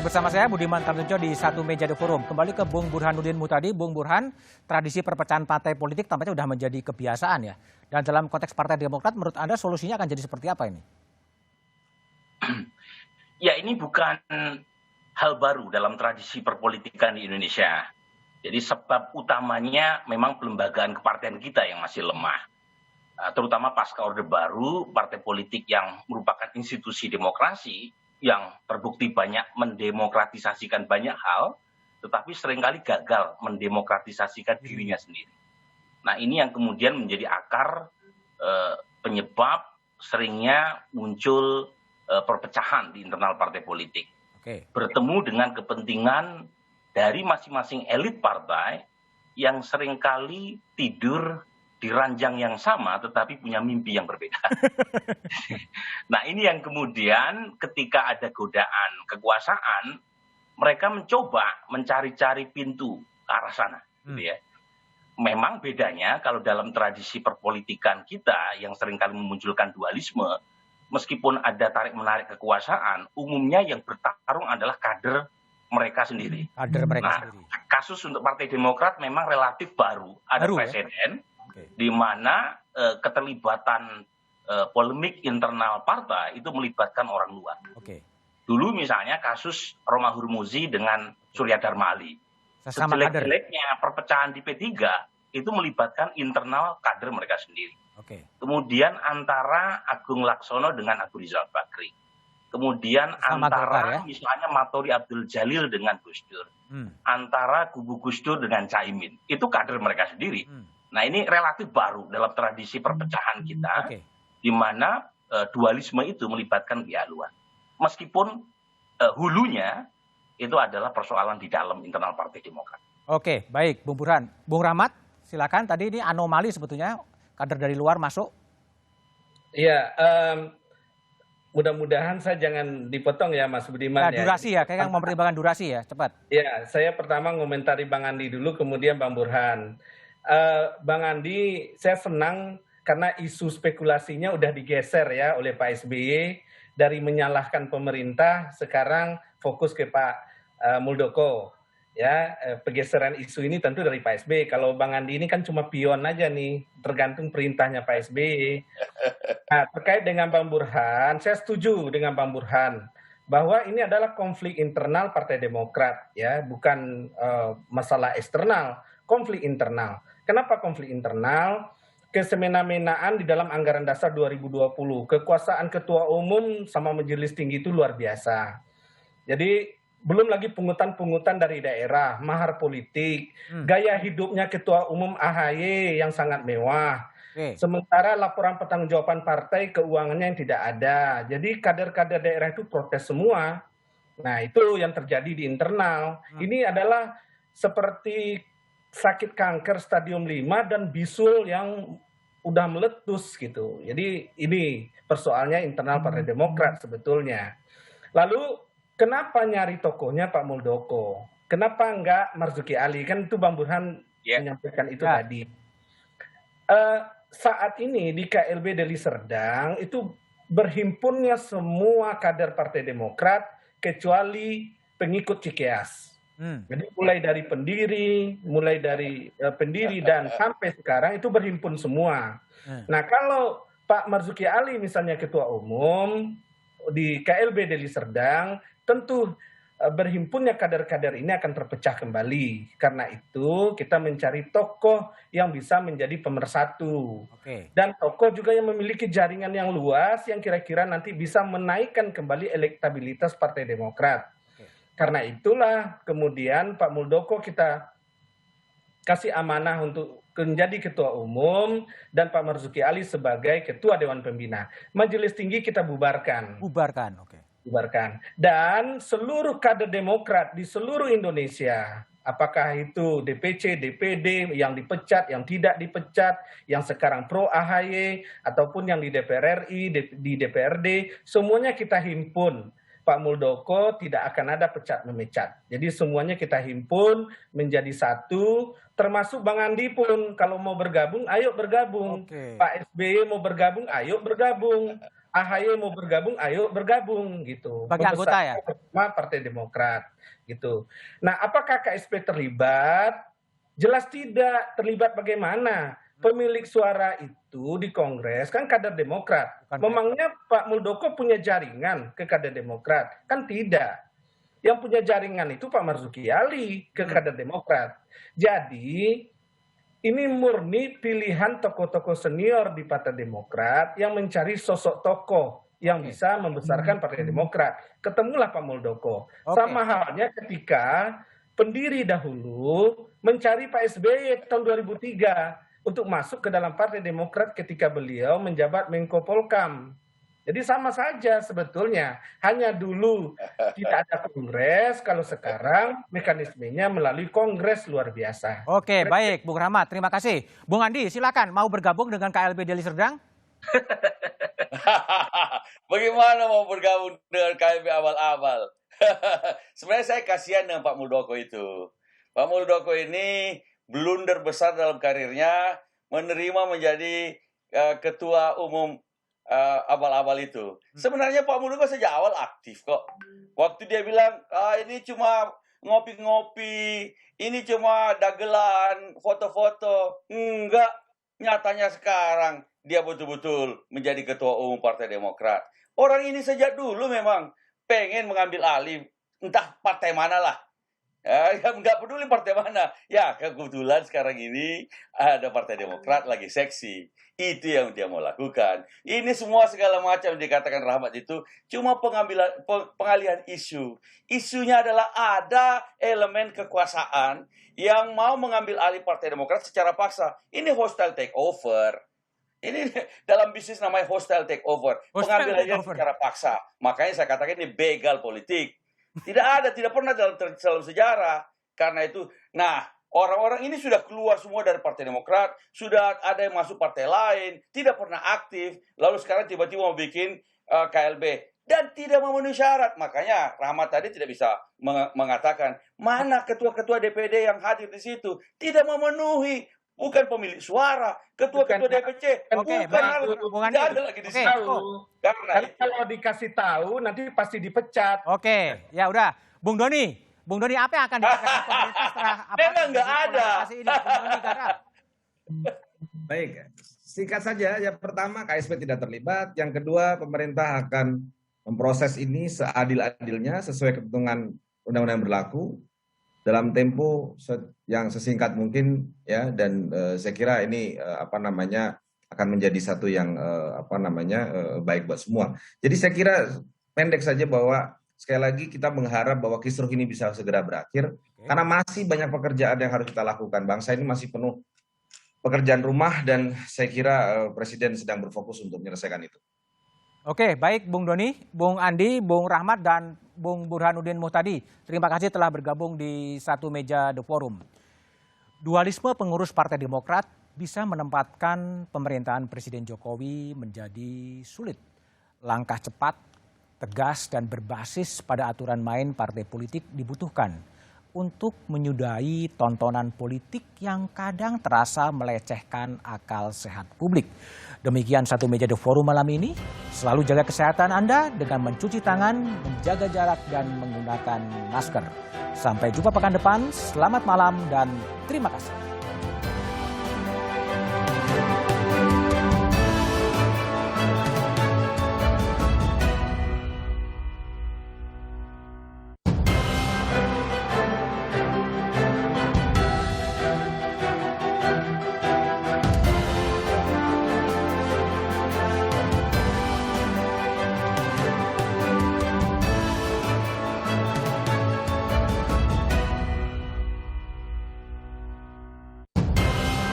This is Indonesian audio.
Masih bersama saya Budiman Tamtunco di Satu Meja The Forum. Kembali ke Bung Burhanuddin Muhtadi. Bung Burhan, tradisi perpecahan partai politik tampaknya sudah menjadi kebiasaan ya. Dan dalam konteks Partai Demokrat, menurut Anda solusinya akan jadi seperti apa ini? Ya, ini bukan hal baru dalam tradisi perpolitikan di Indonesia. Jadi sebab utamanya memang pelembagaan kepartian kita yang masih lemah. Terutama pasca Orde Baru, partai politik yang merupakan institusi demokrasi yang terbukti banyak mendemokratisasikan banyak hal, tetapi seringkali gagal mendemokratisasikan dirinya sendiri. Nah, ini yang kemudian menjadi akar penyebab seringnya muncul perpecahan di internal partai politik. Bertemu dengan kepentingan dari masing-masing elit partai yang seringkali tidur di ranjang yang sama tetapi punya mimpi yang berbeda. Nah, ini yang kemudian ketika ada godaan kekuasaan, mereka mencoba mencari-cari pintu ke arah sana. Gitu ya. Memang bedanya kalau dalam tradisi perpolitikan kita yang seringkali memunculkan dualisme, meskipun ada tarik-menarik kekuasaan, umumnya yang bertarung adalah kader mereka sendiri. Kader mereka sendiri. Kasus untuk Partai Demokrat memang relatif baru. Ada presiden di mana keterlibatan polemik internal partai itu melibatkan orang luar. Dulu misalnya kasus Romahur Hurmuzi dengan Surya Dharma Ali. Sejelek-jeleknya perpecahan di P3 itu melibatkan internal kader mereka sendiri. Kemudian antara Agung Laksono dengan Abu Rizal Bakri. Kemudian antara misalnya Matori Abdul Jalil dengan Gus Dur. Antara kubu Gus Dur dengan Caimin. Itu kader mereka sendiri. Nah, ini relatif baru dalam tradisi perpecahan kita, di mana dualisme itu melibatkan pihak luar. Meskipun hulunya itu adalah persoalan di dalam internal Partai Demokrat. Oke, baik, Bung Burhan. Bung Rahmat, silakan. Tadi ini anomali sebetulnya, kader dari luar masuk. Iya, mudah-mudahan saya jangan dipotong ya Mas Budiman. Durasi ya, kayaknya mempertimbangkan durasi ya, cepat. Ya, saya pertama ngomentari Bang Andi dulu, kemudian Bang Burhan. Bang Andi, saya senang karena isu spekulasinya udah digeser ya oleh Pak SBY dari menyalahkan pemerintah, sekarang fokus ke Pak Muldoko. Ya, pergeseran isu ini tentu dari Pak SBY. Kalau Bang Andi ini kan cuma pion aja nih, tergantung perintahnya Pak SBY. Nah, terkait dengan Bang Burhan, saya setuju dengan Bang Burhan bahwa ini adalah konflik internal Partai Demokrat, ya, bukan masalah eksternal, konflik internal. Kenapa konflik internal? Kesemena-menaan di dalam anggaran dasar 2020, kekuasaan ketua umum sama majelis tinggi itu luar biasa. Jadi belum lagi pungutan-pungutan dari daerah, mahar politik, gaya hidupnya ketua umum AHY yang sangat mewah. Sementara laporan pertanggungjawaban partai keuangannya yang tidak ada. Jadi kader-kader daerah itu protes semua. Nah, itu yang terjadi di internal. Ini adalah seperti sakit kanker stadium 5 dan bisul yang udah meletus gitu. Jadi ini persoalannya internal Partai Demokrat sebetulnya. Lalu kenapa nyari tokohnya Pak Muldoko? Kenapa enggak Marzuki Ali? Kan itu Bang Burhan menyampaikan itu tadi. Saat ini di KLB Deli Serdang itu berhimpunnya semua kader Partai Demokrat kecuali pengikut Cikeas. Jadi mulai dari pendiri dan sampai sekarang itu berhimpun semua. Nah, kalau Pak Marzuki Ali misalnya ketua umum di KLB Deli Serdang, tentu berhimpunnya kader-kader ini akan terpecah kembali. Karena itu kita mencari tokoh yang bisa menjadi pemersatu. Dan tokoh juga yang memiliki jaringan yang luas yang kira-kira nanti bisa menaikkan kembali elektabilitas Partai Demokrat. Karena itulah kemudian Pak Muldoko kita kasih amanah untuk menjadi ketua umum dan Pak Marzuki Ali sebagai ketua Dewan Pembina. Majelis Tinggi kita bubarkan. Bubarkan. Dan seluruh kader Demokrat di seluruh Indonesia, apakah itu DPC, DPD, yang dipecat, yang tidak dipecat, yang sekarang pro AHY, ataupun yang di DPR RI, di DPRD, semuanya kita himpun. Pak Muldoko tidak akan ada pecat-memecat. Jadi semuanya kita himpun menjadi satu, termasuk Bang Andi pun kalau mau bergabung, ayo bergabung. Pak SBY mau bergabung, ayo bergabung. AHY mau bergabung, ayo bergabung gitu. Bagi anggota ya? Bersama Partai Demokrat gitu. Nah, apakah KSP terlibat? Jelas tidak. Terlibat bagaimana? Pemilik suara itu di Kongres kan kader Demokrat. Bukan Memangnya Pak Muldoko punya jaringan ke kader Demokrat? Kan tidak. Yang punya jaringan itu Pak Marzuki Ali ke kader Demokrat. Jadi ini murni pilihan tokoh-tokoh senior di Partai Demokrat yang mencari sosok tokoh yang bisa membesarkan Partai Demokrat. Ketemulah Pak Muldoko. Sama halnya ketika pendiri dahulu mencari Pak SBY tahun 2003 untuk masuk ke dalam Partai Demokrat ketika beliau menjabat Menko Polkam. Jadi sama saja sebetulnya. Hanya dulu tidak ada kongres, kalau sekarang mekanismenya melalui kongres luar biasa. Oke, baik Bung Rahmat, terima kasih. Bung Andi, silakan mau bergabung dengan KLB Deli Serdang? Bagaimana mau bergabung dengan KLB awal-awal? Sebenarnya saya kasihan dengan Pak Muldoko itu. Pak Muldoko ini blunder besar dalam karirnya, menerima menjadi ketua umum abal-abal itu. Sebenarnya Pak Muldoko sejak awal aktif kok. Waktu dia bilang, ini cuma ngopi-ngopi, ini cuma dagelan, foto-foto. Enggak, nyatanya sekarang dia betul-betul menjadi ketua umum Partai Demokrat. Orang ini sejak dulu memang pengen mengambil alih, entah partai mana lah. Ya, nggak peduli partai mana. Ya, kebetulan sekarang ini ada Partai Demokrat lagi seksi. Itu yang dia mau lakukan. Ini semua segala macam dikatakan Rahmat itu cuma pengalihan isu. Isunya adalah ada elemen kekuasaan yang mau mengambil alih Partai Demokrat secara paksa. Ini hostile takeover. Ini dalam bisnis namanya hostile takeover. Pengambilannya secara paksa. Makanya saya katakan ini begal politik. Tidak pernah dalam sejarah. Karena itu, nah, orang-orang ini sudah keluar semua dari Partai Demokrat, sudah ada yang masuk partai lain, tidak pernah aktif, lalu sekarang tiba-tiba mau bikin KLB dan tidak memenuhi syarat. Makanya Rahmat tadi tidak bisa mengatakan mana ketua-ketua DPD yang hadir di situ tidak memenuhi. Bukan pemilik suara, ketua-ketua DPC. Oke, bukan ada lagi di situ. Karena kalau dikasih tahu nanti pasti dipecat. Oke, ya udah. Bung Doni apa yang akan dilakukan pemerintah setelah memang nggak ada. Ini? Bung Doni garap. Baik, singkat saja. Yang pertama KSP tidak terlibat. Yang kedua pemerintah akan memproses ini seadil-adilnya sesuai ketentuan undang-undang yang berlaku dalam tempo yang sesingkat mungkin ya, dan saya kira ini akan menjadi satu yang baik buat semua. Jadi saya kira pendek saja bahwa sekali lagi kita mengharap bahwa kisruh ini bisa segera berakhir karena masih banyak pekerjaan yang harus kita lakukan. Bangsa ini masih penuh pekerjaan rumah dan saya kira Presiden sedang berfokus untuk menyelesaikan itu. Oke, baik Bung Doni, Bung Andi, Bung Rahmat, dan Bung Burhanuddin Muhtadi. Terima kasih telah bergabung di satu meja The Forum. Dualisme pengurus Partai Demokrat bisa menempatkan pemerintahan Presiden Jokowi menjadi sulit. Langkah cepat, tegas, dan berbasis pada aturan main partai politik dibutuhkan untuk menyudahi tontonan politik yang kadang terasa melecehkan akal sehat publik. Demikian satu meja The Forum malam ini. Selalu jaga kesehatan Anda dengan mencuci tangan, menjaga jarak, dan menggunakan masker. Sampai jumpa pekan depan. Selamat malam dan terima kasih.